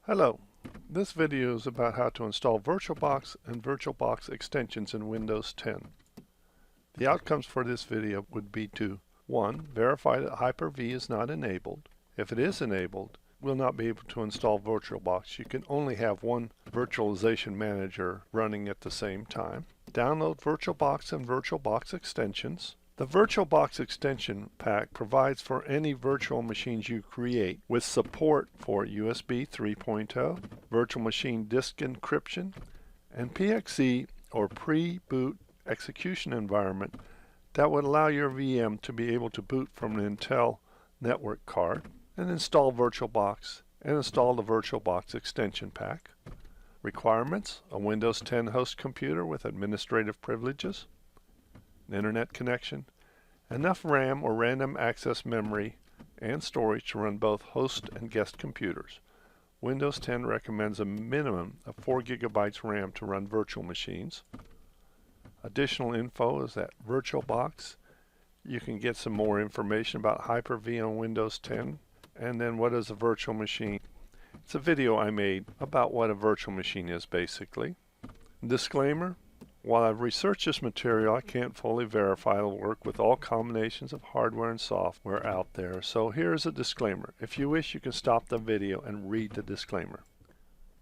Hello, this video is about how to install VirtualBox and VirtualBox extensions in Windows 10. The outcomes for this video would be to 1. Verify that Hyper-V is not enabled. If it is enabled, we'll not be able to install VirtualBox. You can only have one virtualization manager running at the same time. Download VirtualBox and VirtualBox extensions. The VirtualBox extension pack provides for any virtual machines you create with support for USB 3.0, virtual machine disk encryption, and PXE or pre-boot execution environment that would allow your VM to be able to boot from an Intel network card and install VirtualBox and install the VirtualBox extension pack. Requirements: a Windows 10 host computer with administrative privileges, an internet connection, enough RAM or random access memory and storage to run both host and guest computers. Windows 10 recommends a minimum of 4 GB RAM to run virtual machines. Additional info is that VirtualBox. You can get some more information about Hyper-V on Windows 10, and then what is a virtual machine. It's a video I made about what a virtual machine is basically. Disclaimer: while I've researched this material, I can't fully verify it'll work with all combinations of hardware and software out there. So here's a disclaimer. If you wish, you can stop the video and read the disclaimer.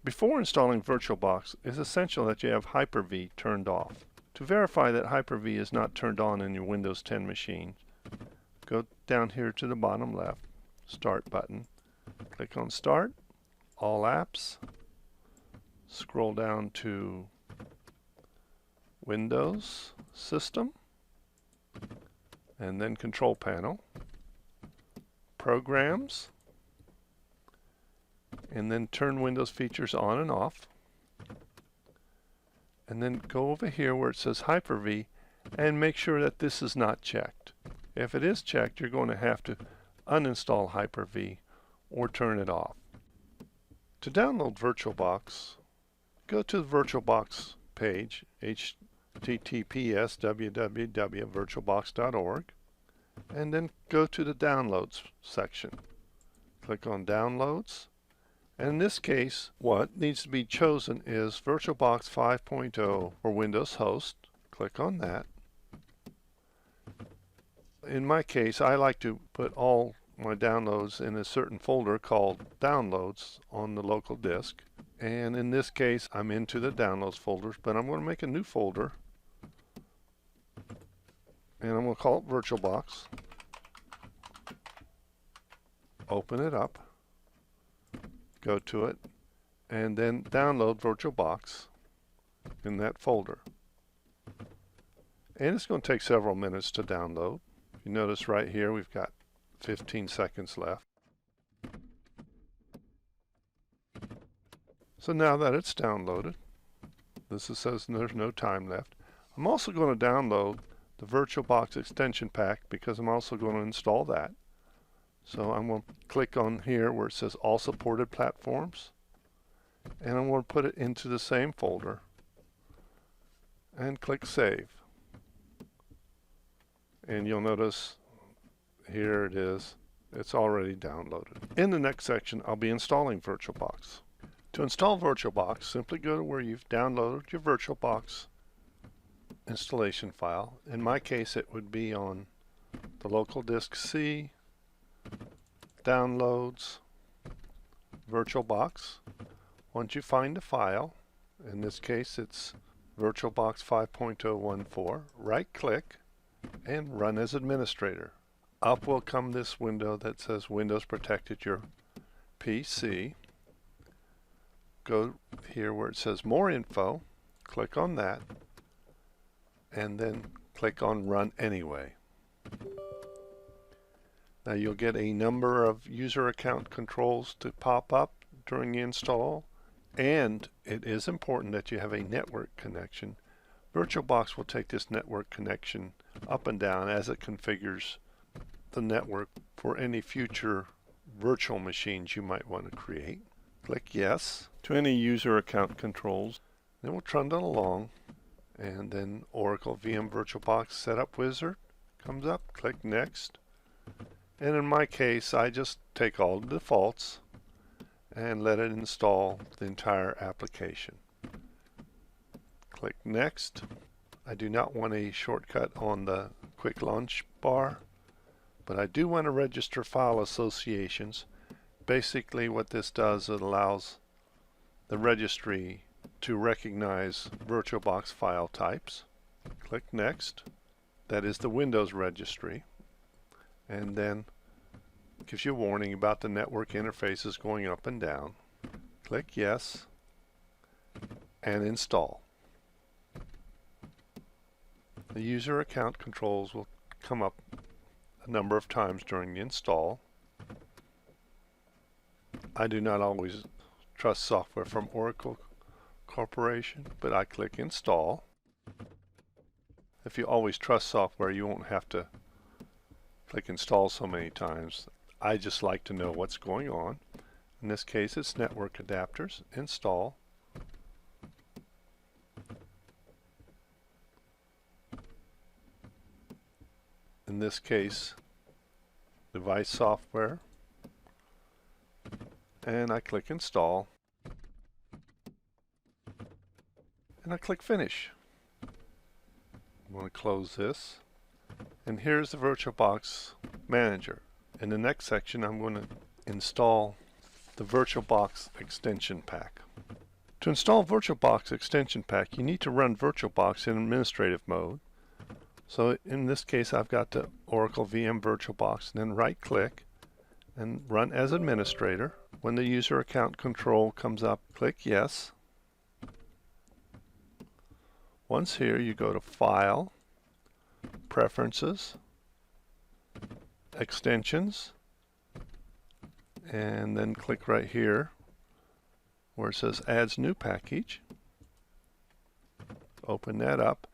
Before installing VirtualBox, it's essential that you have Hyper-V turned off. To verify that Hyper-V is not turned on in your Windows 10 machine, go down here to the bottom left, Start button, click on Start, All Apps, scroll down to Windows, System, and then Control Panel, Programs, and then turn Windows features on and off, and then go over here where it says Hyper-V and make sure that this is not checked. If it is checked, you're going to have to uninstall Hyper-V or turn it off. To download VirtualBox, go to the VirtualBox page, https://www.virtualbox.org, and then go to the Downloads section. Click on Downloads, and in this case, what needs to be chosen is VirtualBox 5.0 for Windows Host. Click on that. In my case, I like to put all my downloads in a certain folder called Downloads on the local disk. And in this case, I'm into the Downloads folders, but I'm going to make a new folder. And I'm going to call it VirtualBox. Open it up. Go to it. And then download VirtualBox in that folder. And it's going to take several minutes to download. You notice right here we've got 15 seconds left. So now that it's downloaded, says there's no time left. I'm also going to download the VirtualBox extension pack because I'm also going to install that. So I'm going to click on here where it says All Supported Platforms, and I'm going to put it into the same folder and click Save. And you'll notice here it is. It's already downloaded. In the next section, I'll be installing VirtualBox. To install VirtualBox, simply go to where you've downloaded your VirtualBox installation file. In my case, it would be on the local disk C, Downloads, VirtualBox. Once you find the file, in this case it's VirtualBox 5.014, right-click and Run as Administrator. Up will come this window that says Windows protected your PC. Go here where it says More Info, click on that, and then click on Run Anyway. Now you'll get a number of user account controls to pop up during the install, and it is important that you have a network connection. VirtualBox will take this network connection up and down as it configures the network for any future virtual machines you might want to create. Click Yes to any user account controls. Then we'll trundle along, and then Oracle VM VirtualBox Setup Wizard comes up. Click Next. And in my case, I just take all the defaults and let it install the entire application. Click Next. I do not want a shortcut on the quick launch bar, but I do want to register file associations. Basically what this does, it allows the registry to recognize VirtualBox file types. Click Next. That is the Windows registry. And then gives you a warning about the network interfaces going up and down. Click Yes and install. The user account controls will come up a number of times during the install. I do not always trust software from Oracle Corporation, but I click Install. If you always trust software, you won't have to click Install so many times. I just like to know what's going on. In this case, it's network adapters. Install. In this case, device software. And I click Install. And I click Finish. I'm going to close this. And here's the VirtualBox Manager. In the next section, I'm going to install the VirtualBox Extension Pack. To install VirtualBox Extension Pack, you need to run VirtualBox in administrative mode. So in this case, I've got the Oracle VM VirtualBox, and then right-click and run as administrator. When the user account control comes up, click Yes. Once here, you go to File, Preferences, Extensions, and then click right here where it says Adds New Package. Open that up,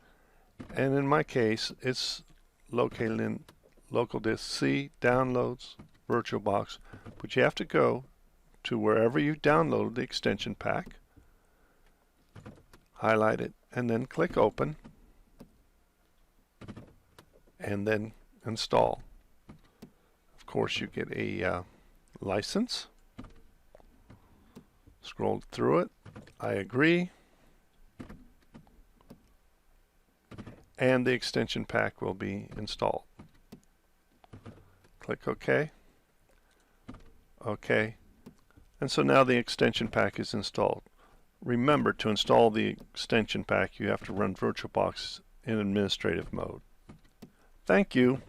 and in my case, it's located in local disk C, Downloads, VirtualBox, but you have to go to wherever you downloaded the extension pack, highlight it, and then click Open, and then Install. Of course, you get a license. Scroll through it. I agree. And the extension pack will be installed. Click OK. OK. And so now the extension pack is installed. Remember, to install the extension pack, you have to run VirtualBox in administrative mode. Thank you.